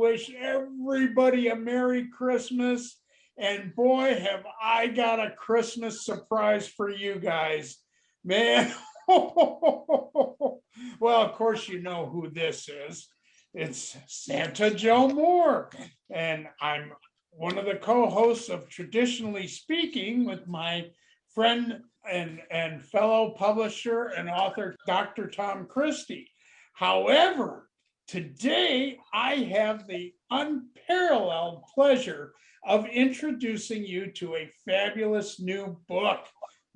wish everybody a Merry Christmas. And boy, have I got a Christmas surprise for you guys. Man. Well, of course, you know who this is. It's Santa Joe Moore. And I'm one of the co-hosts of Traditionally Speaking with my friend and fellow publisher and author, Dr. Tom Christie. However, today I have the unparalleled pleasure of introducing you to a fabulous new book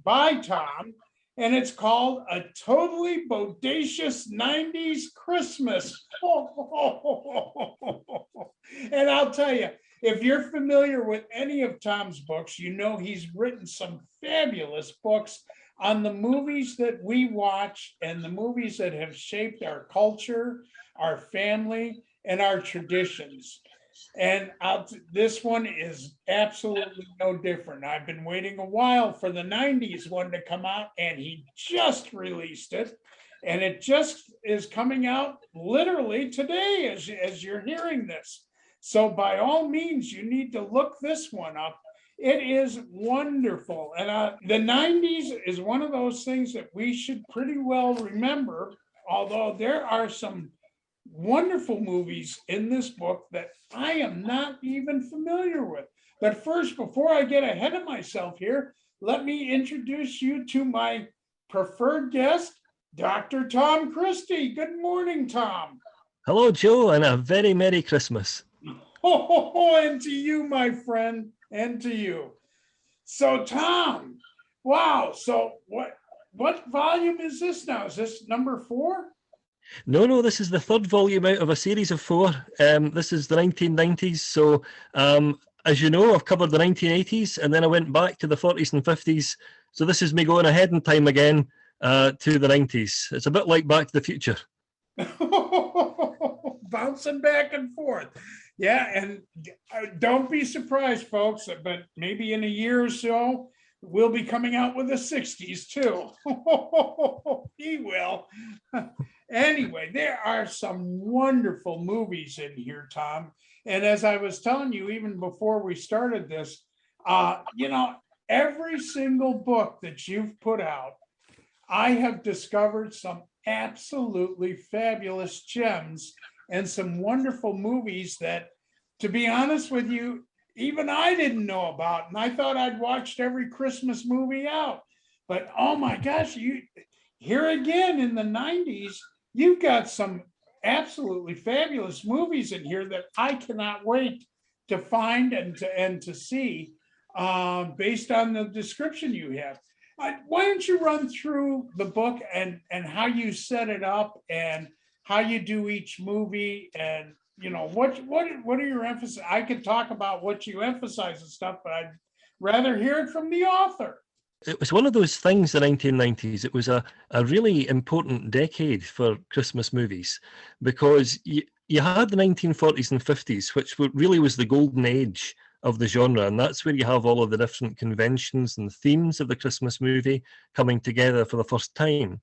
by Tom, and it's called A Totally Bodacious 90s Christmas. And I'll tell you, if you're familiar with any of Tom's books, you know he's written some fabulous books on the movies that we watch and the movies that have shaped our culture, our family, and our traditions. And this one is absolutely no different. I've been waiting a while for the 90s one to come out, and he just released it. And it just is coming out literally today as you're hearing this. So by all means, you need to look this one up. It is wonderful. And the 90s is one of those things that we should pretty well remember, although there are some wonderful movies in this book that I am not even familiar with. But first, before I get ahead of myself here, let me introduce you to my preferred guest, Dr. Tom Christie. Good morning, Tom. Hello, Joe, and a very Merry Christmas. Oh, and to you, my friend, and to you. So, Tom, wow. So what volume is this now? Is this number 4? No, this is the 3rd volume out of a series of 4. This is the 1990s. So, as you know, I've covered the 1980s, and then I went back to the 40s and 50s. So this is me going ahead in time again to the 90s. It's a bit like Back to the Future. Bouncing back and forth. Yeah, and don't be surprised, folks, but maybe in a year or so, we'll be coming out with the 60s too. He will. Anyway, there are some wonderful movies in here, Tom. And as I was telling you, even before we started this, every single book that you've put out, I have discovered some absolutely fabulous gems and some wonderful movies that, to be honest with you, even I didn't know about. And I thought I'd watched every Christmas movie out. But oh my gosh, here again in the 90s, you've got some absolutely fabulous movies in here that I cannot wait to find and to see based on the description you have. Why don't you run through the book and how you set it up and how you do each movie, and what are your emphasis? I could talk about what you emphasize and stuff, but I'd rather hear it from the author. It was one of those things, the 1990s. It was a really important decade for Christmas movies, because you had the 1940s and 50s, which really was the golden age of the genre, and that's where you have all of the different conventions and themes of the Christmas movie coming together for the first time.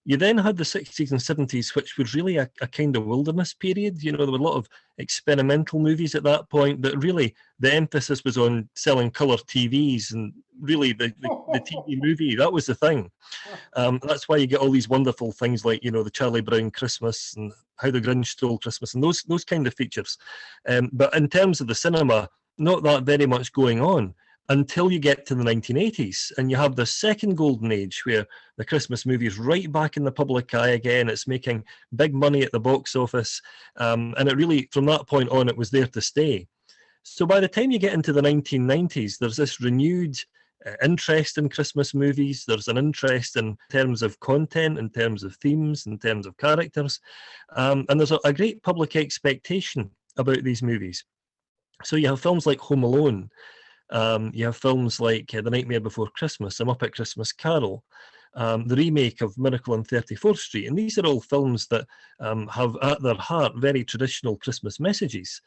You then had the 60s and 70s, which was really a kind of wilderness period. There were a lot of experimental movies at that point, but really the emphasis was on selling colour TVs, and really the TV movie, that was the thing. That's why you get all these wonderful things like, the Charlie Brown Christmas and How the Grinch Stole Christmas and those kind of features. But in terms of the cinema, not that very much going on until you get to the 1980s, and you have the second golden age where the Christmas movie is right back in the public eye again. It's making big money at the box office, and it really, from that point on, it was there to stay. So by the time you get into the 1990s, there's this renewed interest in Christmas movies. There's an interest in terms of content, in terms of themes, in terms of characters, and there's a great public expectation about these movies. So you have films like Home Alone. You have films like The Nightmare Before Christmas, A Muppet Christmas Carol, the remake of Miracle on 34th Street. And these are all films that have at their heart very traditional Christmas messages.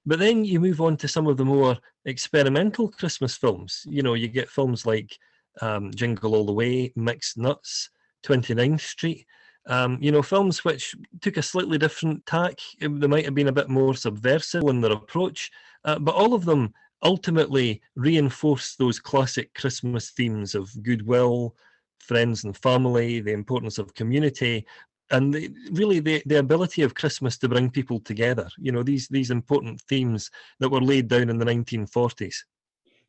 But then you move on to some of the more experimental Christmas films. You get films like Jingle All the Way, Mixed Nuts, 29th Street. Films which took a slightly different tack. They might have been a bit more subversive in their approach, but all of them ultimately reinforce those classic Christmas themes of goodwill, friends and family, the importance of community, and the ability of Christmas to bring people together. These important themes that were laid down in the 1940s.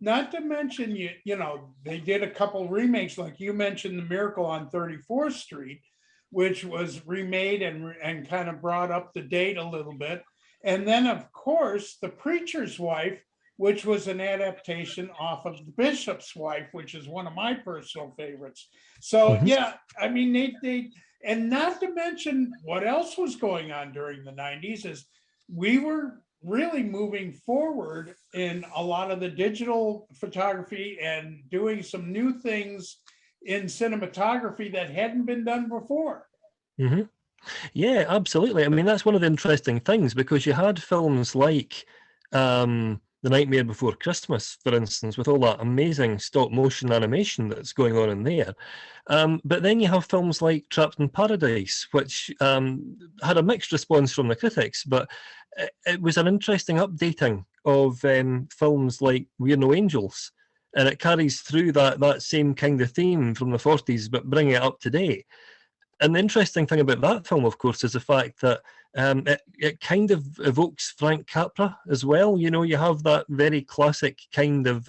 Not to mention, they did a couple remakes, like you mentioned, The Miracle on 34th Street, which was remade and kind of brought up the date a little bit. And then, of course, The Preacher's Wife, which was an adaptation off of The Bishop's Wife, which is one of my personal favorites. So, yeah, I mean, and not to mention what else was going on during the 90s is we were really moving forward in a lot of the digital photography and doing some new things in cinematography that hadn't been done before. Mm-hmm. Yeah, absolutely. I mean, that's one of the interesting things, because you had films like The Nightmare Before Christmas, for instance, with all that amazing stop motion animation that's going on in there. But then you have films like Trapped in Paradise, which had a mixed response from the critics, but it was an interesting updating of films like We're No Angels. And it carries through that same kind of theme from the 40s, but bringing it up to date. And the interesting thing about that film, of course, is the fact that it kind of evokes Frank Capra as well. You have that very classic kind of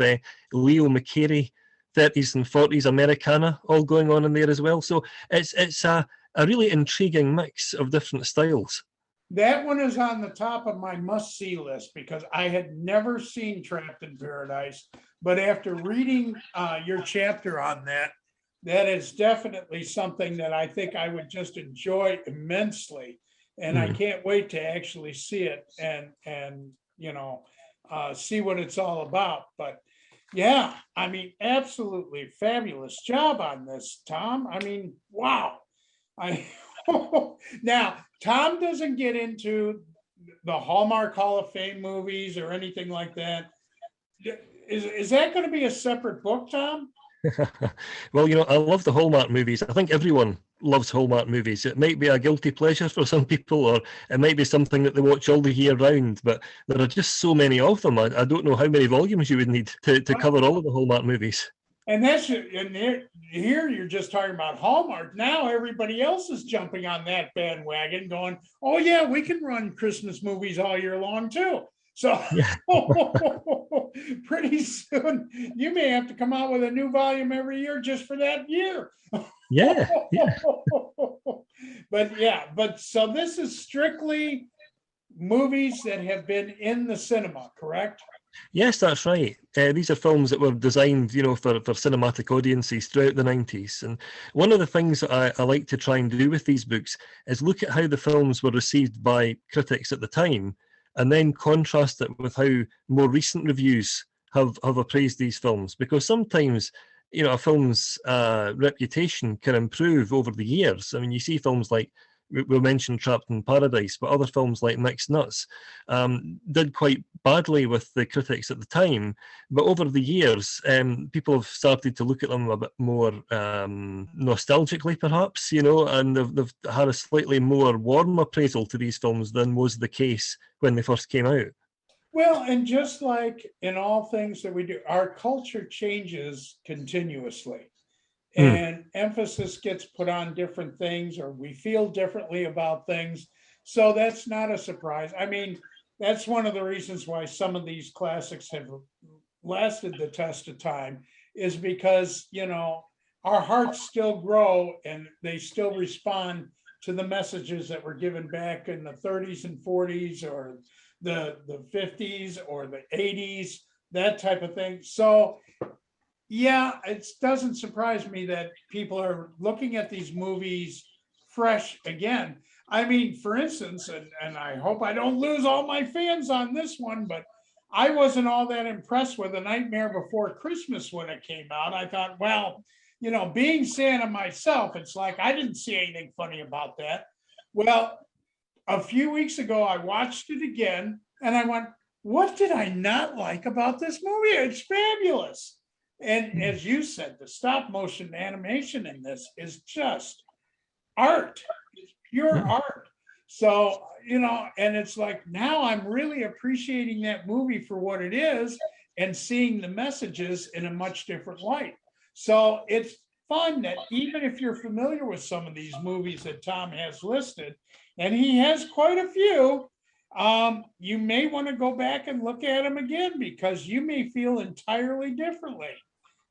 Leo McCarey 30s and 40s Americana all going on in there as well. So it's a really intriguing mix of different styles. That one is on the top of my must-see list because I had never seen Trapped in Paradise. But after reading your chapter on that is definitely something that I think I would just enjoy immensely. And I can't wait to actually see it and see what it's all about. But yeah, I mean, absolutely fabulous job on this, Tom. I mean, wow. Now, Tom doesn't get into the Hallmark Hall of Fame movies or anything like that. Is that going to be a separate book, Tom? Well, I love the Hallmark movies. I think everyone loves Hallmark movies. It might be a guilty pleasure for some people, or it might be something that they watch all the year round, but there are just so many of them. I don't know how many volumes you would need to cover all of the Hallmark movies. And here you're just talking about Hallmark. Now everybody else is jumping on that bandwagon going, oh yeah, we can run Christmas movies all year long too. So yeah. Pretty soon you may have to come out with a new volume every year just for that year. Yeah. But so this is strictly movies that have been in the cinema, correct? Yes, that's right. These are films that were designed, for cinematic audiences throughout the 90s. And one of the things that I like to try and do with these books is look at how the films were received by critics at the time, and then contrast it with how more recent reviews have appraised these films. Because sometimes, a film's reputation can improve over the years. I mean, you see films like, we mentioned Trapped in Paradise, but other films like Mixed Nuts did quite badly with the critics at the time. But over the years, people have started to look at them a bit more nostalgically, perhaps, and they've had a slightly more warm appraisal to these films than was the case when they first came out. Well, and just like in all things that we do, our culture changes continuously. And emphasis gets put on different things, or we feel differently about things. So that's not a surprise. I mean, that's one of the reasons why some of these classics have lasted the test of time, is because, our hearts still grow and they still respond to the messages that were given back in the 30s and 40s, or the 50s or the 80s, that type of thing. So yeah, it doesn't surprise me that people are looking at these movies fresh again. I mean, for instance, and I hope I don't lose all my fans on this one, but I wasn't all that impressed with A Nightmare Before Christmas when it came out. I thought, well, being Santa myself, it's like I didn't see anything funny about that. Well, a few weeks ago, I watched it again and I went, what did I not like about this movie? It's fabulous. And as you said, the stop motion animation in this is just art. pure Mm. art. So, and it's like now I'm really appreciating that movie for what it is and seeing the messages in a much different light. So it's fun that even if you're familiar with some of these movies that Tom has listed, and he has quite a few, you may want to go back and look at them again because you may feel entirely differently.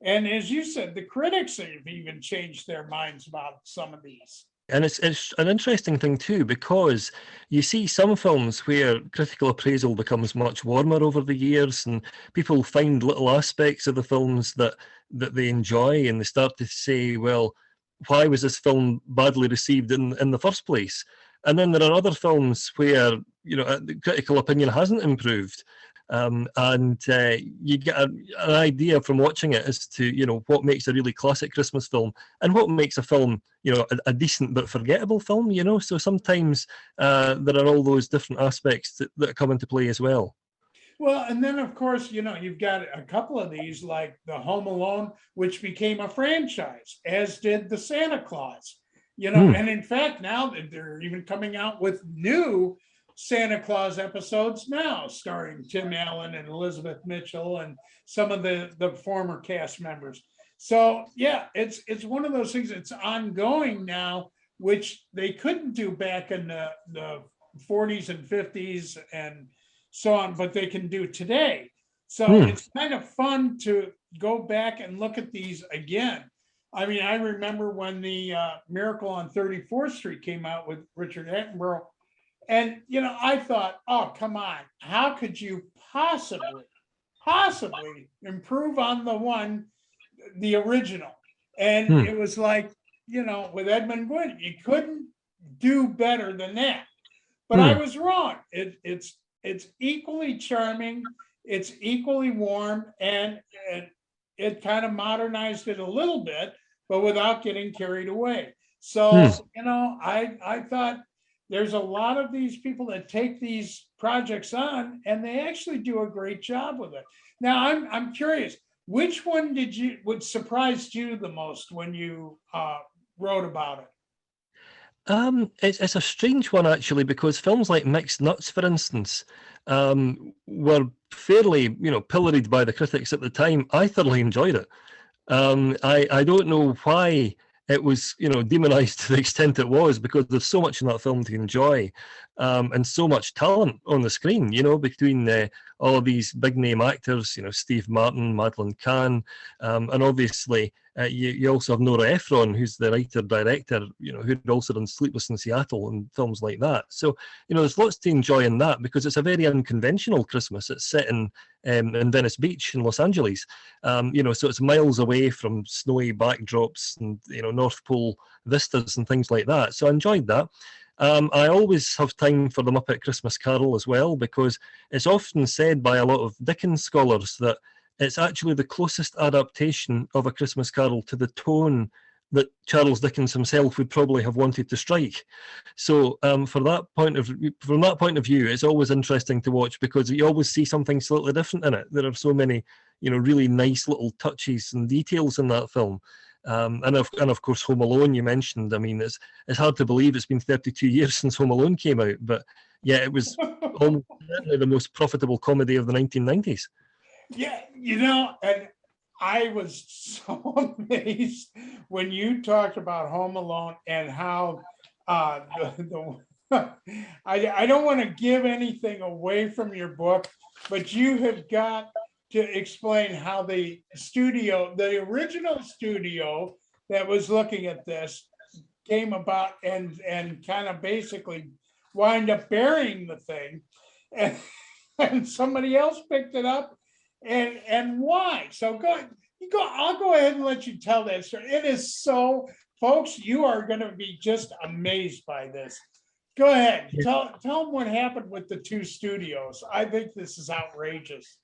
And as you said, the critics have even changed their minds about some of these. And it's an interesting thing too, because you see some films where critical appraisal becomes much warmer over the years, and people find little aspects of the films that they enjoy, and they start to say, well, why was this film badly received in the first place? And then there are other films where the critical opinion hasn't improved, and you get an idea from watching it as to what makes a really classic Christmas film and what makes a film a decent but forgettable film. So sometimes there are all those different aspects that come into play as well. Well, and then of course, you've got a couple of these like the Home Alone, which became a franchise, as did the Santa Claus. And in fact, now that they're even coming out with new Santa Claus episodes now, starring Tim Allen and Elizabeth Mitchell and some of the former cast members. So yeah, it's one of those things that's ongoing now, which they couldn't do back in the 40s and 50s and so on, but they can do today. So it's kind of fun to go back and look at these again. I mean, I remember when the Miracle on 34th Street came out with Richard Attenborough, and I thought, oh, come on, how could you possibly improve on the original? And it was like, with Edmund Gwenn, you couldn't do better than that. But I was wrong. It's equally charming, it's equally warm, and it kind of modernized it a little bit, but without getting carried away. So, I thought there's a lot of these people that take these projects on and they actually do a great job with it. Now, I'm curious, which one would surprised you the most when you wrote about it? It's a strange one actually, because films like Mixed Nuts, for instance, were fairly pilloried by the critics at the time. I thoroughly enjoyed it. I don't know why it was demonized to the extent it was, because there's so much in that film to enjoy, and so much talent on the screen. Between all of these big name actors, Steve Martin, Madeline Kahn, and obviously you also have Nora Ephron, who's the writer director, who'd also done Sleepless in Seattle and films like that. So there's lots to enjoy in that, because it's a very unconventional Christmas. It's set in Venice Beach in Los Angeles, so it's miles away from snowy backdrops and North Pole vistas and things like that. So I enjoyed that. I always have time for the Muppet Christmas Carol as well, because it's often said by a lot of Dickens scholars that it's actually the closest adaptation of A Christmas Carol to the tone that Charles Dickens himself would probably have wanted to strike. So from that point of view, it's always interesting to watch, because you always see something slightly different in it. There are so many, really nice little touches and details in that film. And of course, Home Alone, you mentioned. I mean, it's hard to believe it's been 32 years since Home Alone came out, but yeah, it was almost certainly the most profitable comedy of the 1990s. Yeah, and I was so amazed when you talked about Home Alone and how I don't want to give anything away from your book, but you have got to explain how the original studio that was looking at this came about and kind of basically wind up burying the thing, and somebody else picked it up, and why? So I'll go ahead and let you tell that story. It is so, folks, you are going to be just amazed by this. Go ahead, tell them what happened with the two studios. I think this is outrageous.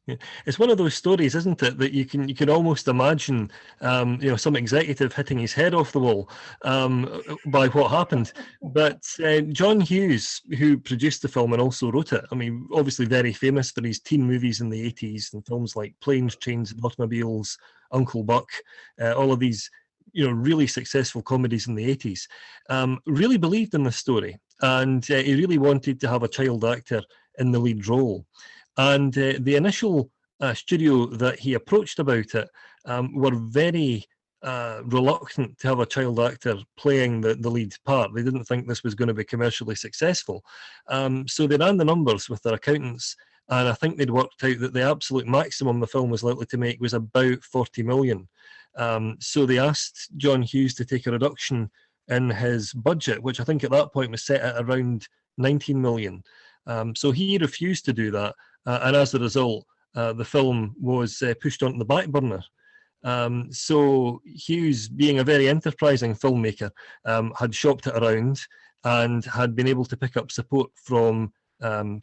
Yeah. It's one of those stories, isn't it, that you can almost imagine, some executive hitting his head off the wall by what happened. But John Hughes, who produced the film and also wrote it, I mean, obviously very famous for his teen movies in the 80s and films like Planes, Trains and Automobiles, Uncle Buck, all of these really successful comedies in the 80s, really believed in this story. And he really wanted to have a child actor in the lead role. And the initial studio that he approached about it were very reluctant to have a child actor playing the lead part. They didn't think this was going to be commercially successful. So they ran the numbers with their accountants, and I think they'd worked out that the absolute maximum the film was likely to make was about 40 million. So they asked John Hughes to take a reduction in his budget, which I think at that point was set at around 19 million. So he refused to do that, and as a result, the film was pushed onto the back burner. So Hughes, being a very enterprising filmmaker, had shopped it around and had been able to pick up support from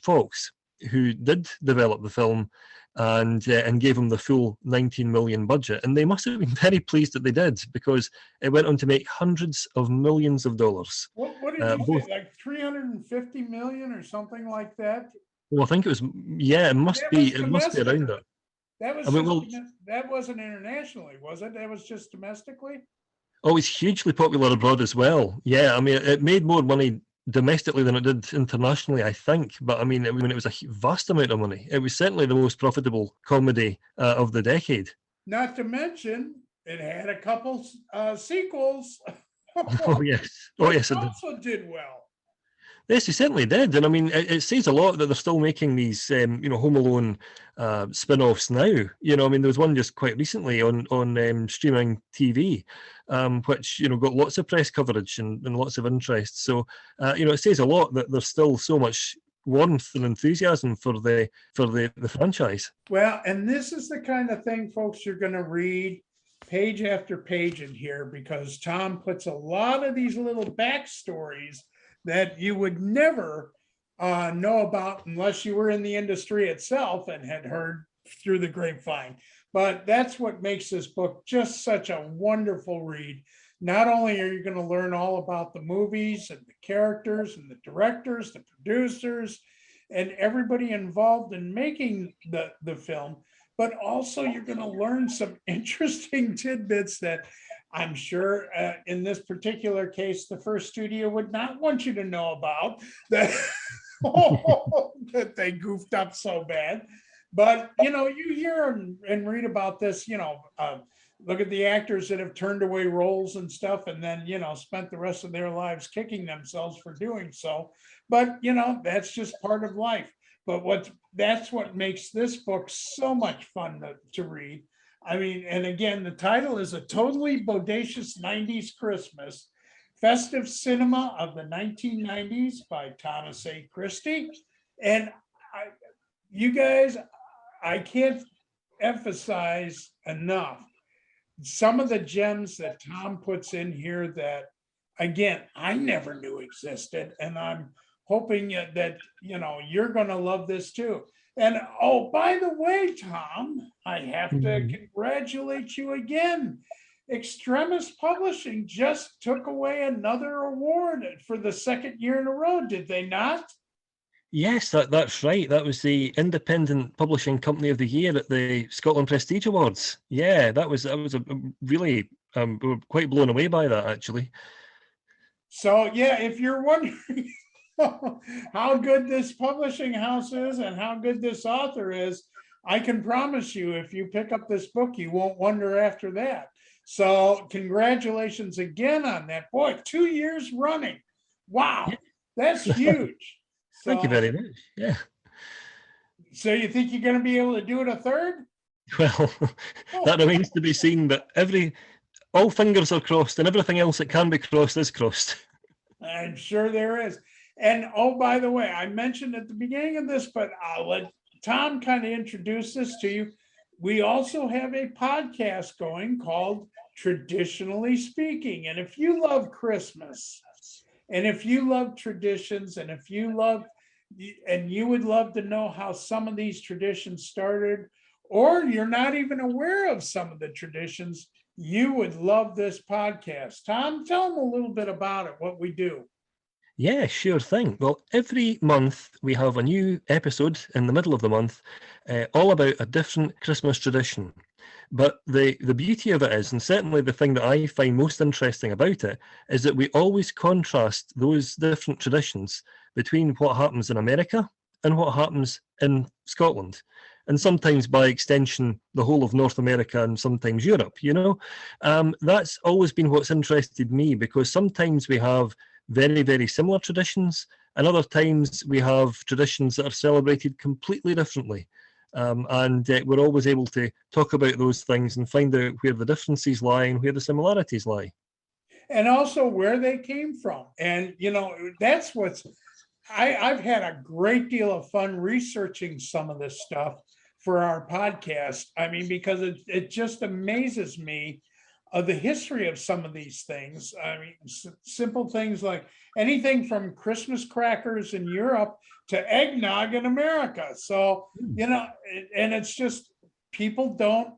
Fox, who did develop the film and gave him the full 19 million budget. And they must have been very pleased that they did, because it went on to make hundreds of millions of dollars. What did you say, like 350 million or something like that? Well, I think it was, it must be around that. That wasn't internationally, was it? That was just domestically? Oh, it's hugely popular abroad as well. Yeah, I mean, it made more money domestically than it did internationally, I think. But I mean, it was a vast amount of money. It was certainly the most profitable comedy of the decade. Not to mention, it had a couple sequels. Oh yes, it also did well. Yes, he certainly did, and I mean, it says a lot that they're still making these, Home Alone spin-offs now. I mean, there was one just quite recently on streaming TV, which got lots of press coverage and lots of interest. So, it says a lot that there's still so much warmth and enthusiasm for the franchise. Well, and this is the kind of thing, folks, you're going to read page after page in here, because Tom puts a lot of these little backstories that you would never know about unless you were in the industry itself and had heard through the grapevine. But that's what makes this book just such a wonderful read. Not only are you going to learn all about the movies and the characters and the directors, the producers, and everybody involved in making the film, but also you're going to learn some interesting tidbits that I'm sure in this particular case, the first studio would not want you to know about, that, that they goofed up so bad. But, you hear and read about this, look at the actors that have turned away roles and stuff, and then, spent the rest of their lives kicking themselves for doing so. But, that's just part of life. But that's what makes this book so much fun to read. I mean, and again, the title is A Totally Bodacious Nineties Christmas, Festive Cinema of the 1990s by Thomas A. Christie. And you guys, I can't emphasize enough some of the gems that Tom puts in here that, again, I never knew existed. And I'm hoping that, you're going to love this too. And oh, by the way, Tom, I have to congratulate you again. Extremis Publishing just took away another award for the second year in a row, did they not? Yes, that's right. That was the Independent Publishing Company of the Year at the Scotland Prestige Awards. Yeah, that was a really, we were quite blown away by that, actually. So yeah, if you're wondering how good this publishing house is and how good this author is, I can promise you, if you pick up this book, you won't wonder after that. So congratulations again on that. Boy, 2 years running. Wow, that's huge. So, thank you very much. Yeah. So you think you're going to be able to do it a third? Well, that remains to be seen, but all fingers are crossed, and everything else that can be crossed is crossed. I'm sure there is. And oh, by the way, I mentioned at the beginning of this, but I'll let Tom kind of introduce this to you. We also have a podcast going called Traditionally Speaking. And if you love Christmas, and if you love traditions, and if you love, and you would love to know how some of these traditions started, or you're not even aware of some of the traditions, you would love this podcast. Tom, tell them a little bit about it, what we do. Yeah, sure thing. Well, every month we have a new episode in the middle of the month, all about a different Christmas tradition. But the beauty of it is, and certainly the thing that I find most interesting about it, is that we always contrast those different traditions between what happens in America and what happens in Scotland. And sometimes by extension, the whole of North America and sometimes Europe, That's always been what's interested me, because sometimes we have very, very similar traditions, and other times we have traditions that are celebrated completely differently. And we're always able to talk about those things and find out where the differences lie and where the similarities lie. And also where they came from. And, that's I've had a great deal of fun researching some of this stuff for our podcast. I mean, because it just amazes me the history of some of these things. I mean, simple things like anything from Christmas crackers in Europe to eggnog in America. So, and it's just people don't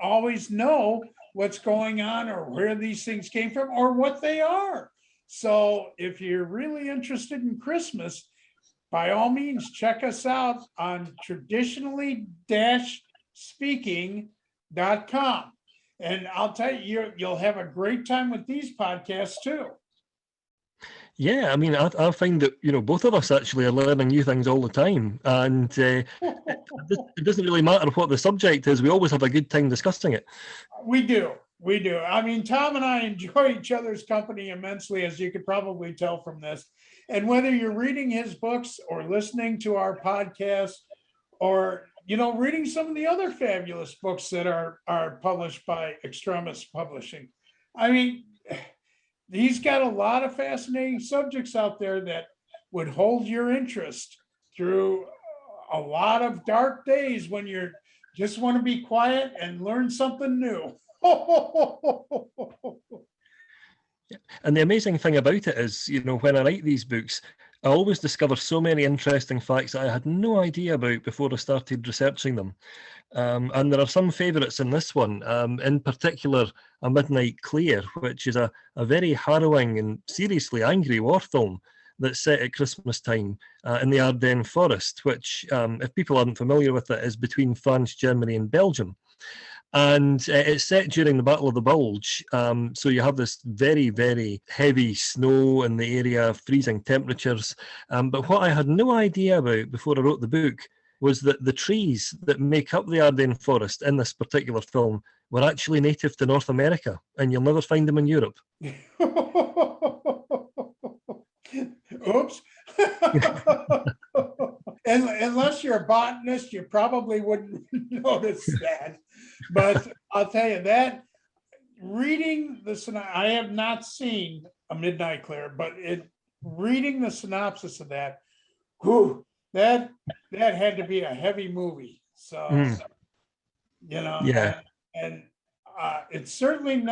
always know what's going on or where these things came from or what they are. So if you're really interested in Christmas, by all means, check us out on traditionally-speaking.com. And I'll tell you, you'll have a great time with these podcasts too. Yeah, I mean, I find that, both of us actually are learning new things all the time. And it doesn't really matter what the subject is. We always have a good time discussing it. We do. I mean, Tom and I enjoy each other's company immensely, as you could probably tell from this. And whether you're reading his books or listening to our podcast or, reading some of the other fabulous books that are published by Extremis Publishing. I mean, he's got a lot of fascinating subjects out there that would hold your interest through a lot of dark days when you just want to be quiet and learn something new. And the amazing thing about it is, when I write these books, I always discover so many interesting facts that I had no idea about before I started researching them. And there are some favourites in this one, in particular, A Midnight Clear, which is a very harrowing and seriously angry war film that's set at Christmas time in the Ardennes forest, which, if people aren't familiar with it, is between France, Germany and Belgium. And it's set during the Battle of the Bulge. So you have this very, very heavy snow in the area, freezing temperatures. But what I had no idea about before I wrote the book was that the trees that make up the Ardennes forest in this particular film were actually native to North America, and you'll never find them in Europe. Oops. And unless you're a botanist, you probably wouldn't notice that. But I'll tell you that reading I have not seen A Midnight Clear, but reading the synopsis of that, that had to be a heavy movie. So, Yeah. and it's certainly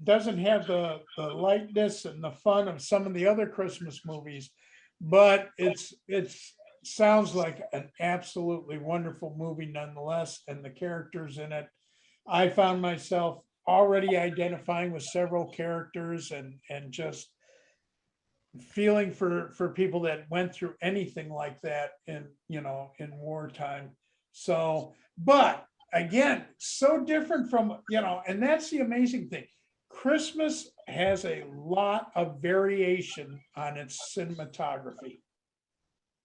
doesn't have the lightness and the fun of some of the other Christmas movies, but it sounds like an absolutely wonderful movie nonetheless. And the characters in it, I found myself already identifying with several characters and just feeling for people that went through anything like that in wartime. So, but again, so different from, and that's the amazing thing. Christmas has a lot of variation on its cinematography.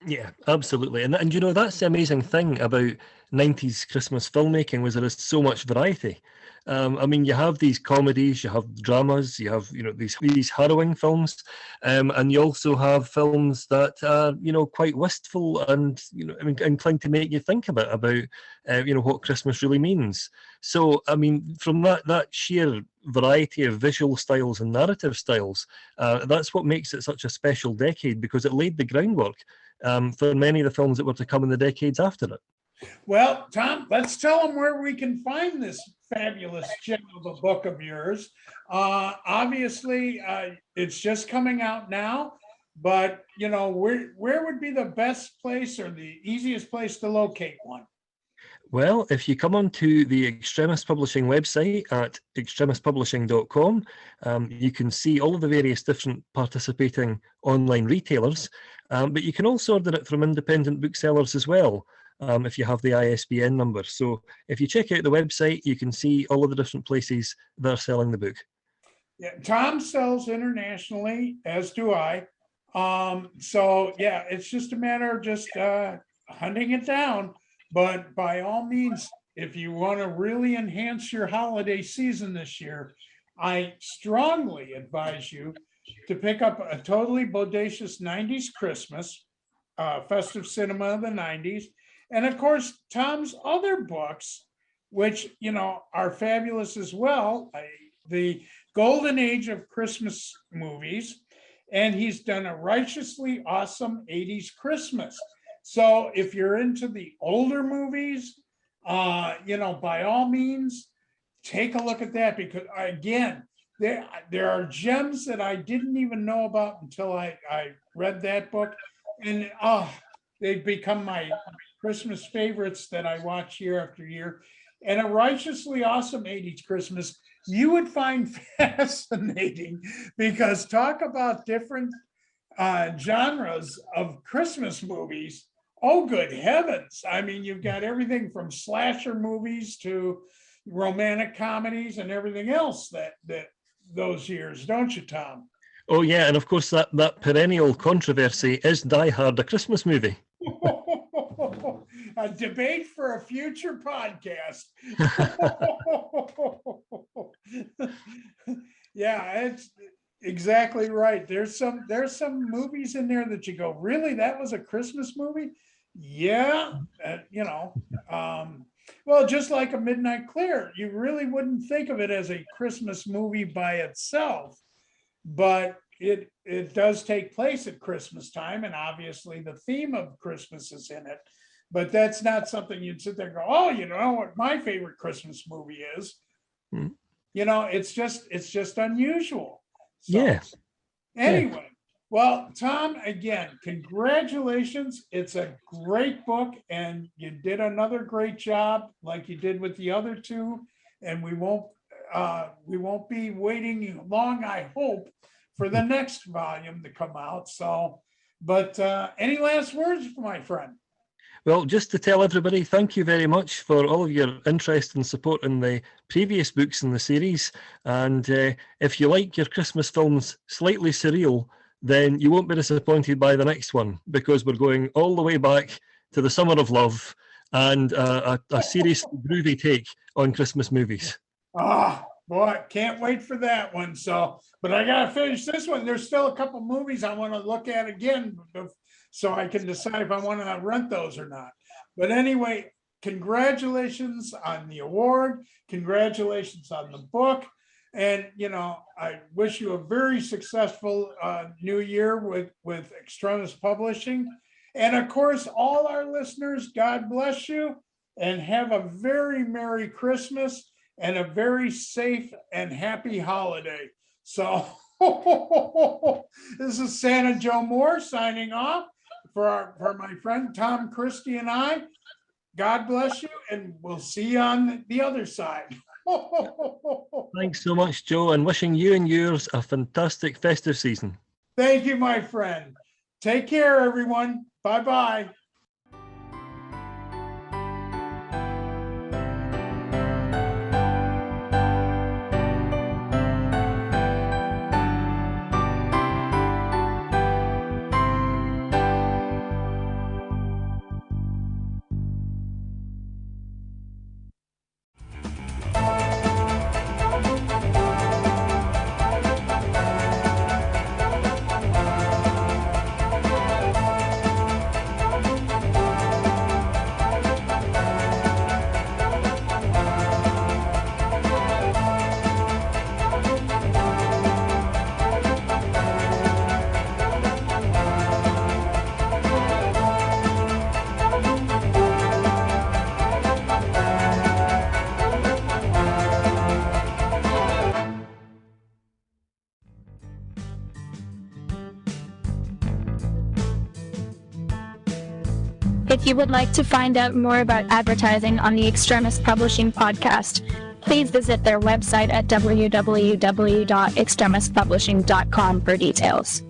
Yeah, absolutely. And that's the amazing thing about 90s Christmas filmmaking, was there is so much variety. I mean, you have these comedies, you have dramas, you have, these harrowing films, and you also have films that are, quite wistful and, inclined to make you think about what Christmas really means. So, I mean, from that sheer variety of visual styles and narrative styles, that's what makes it such a special decade, because it laid the groundwork for many of the films that were to come in the decades after it. Well, Tom, let's tell them where we can find this fabulous gem of a book of yours. Obviously, it's just coming out now, but where would be the best place or the easiest place to locate one? Well, if you come onto the Extremis Publishing website at extremispublishing.com, you can see all of the various different participating online retailers, but you can also order it from independent booksellers as well. if you have the ISBN number. So if you check out the website, you can see all of the different places that are selling the book. Yeah, Tom sells internationally, as do I. So yeah, it's just a matter of just hunting it down. But by all means, if you want to really enhance your holiday season this year, I strongly advise you to pick up a Totally Bodacious 90s Christmas, Festive Cinema of the 90s. And of course, Tom's other books, which, are fabulous as well. The Golden Age of Christmas movies. And he's done a Righteously Awesome 80s Christmas. So if you're into the older movies, by all means, take a look at that, because again, there are gems that I didn't even know about until I read that book. And they've become my Christmas favorites that I watch year after year. And a Righteously Awesome 80s Christmas, you would find fascinating, because talk about different genres of Christmas movies. Oh, good heavens. I mean, you've got everything from slasher movies to romantic comedies and everything else that those years, don't you, Tom? Oh, yeah. And of course, that perennial controversy, is Die Hard a Christmas movie? A debate for a future podcast. Yeah, it's exactly right. There's some movies in there that you go, really, that was a Christmas movie? Yeah, well, just like A Midnight Clear, you really wouldn't think of it as a Christmas movie by itself, but it does take place at Christmas time, and obviously the theme of Christmas is in it. But that's not something you'd sit there and go, oh, you know what my favorite Christmas movie is. Mm. It's just unusual. So, yes. Anyway, well, Tom, again, congratulations. It's a great book, and you did another great job like you did with the other two. And we won't be waiting long, I hope, for the next volume to come out. So, but any last words, my friend? Well, just to tell everybody, thank you very much for all of your interest and support in the previous books in the series. And if you like your Christmas films slightly surreal, then you won't be disappointed by the next one, because we're going all the way back to the Summer of Love and a seriously groovy take on Christmas movies. Boy, can't wait for that one. So, but I got to finish this one. There's still a couple movies I want to look at again, so I can decide if I want to rent those or not. But anyway, congratulations on the award. Congratulations on the book. And, I wish you a very successful new year with Extremis Publishing. And of course, all our listeners, God bless you, and have a very Merry Christmas and a very safe and happy holiday. So this is Santa Joe Moore signing off for my friend Tom Christie and I. God bless you, and we'll see you on the other side. Thanks so much, Joe, and wishing you and yours a fantastic festive season. Thank you, my friend. Take care, everyone. Bye-bye. If you would like to find out more about advertising on the Extremis Publishing podcast, please visit their website at www.extremispublishing.com for details.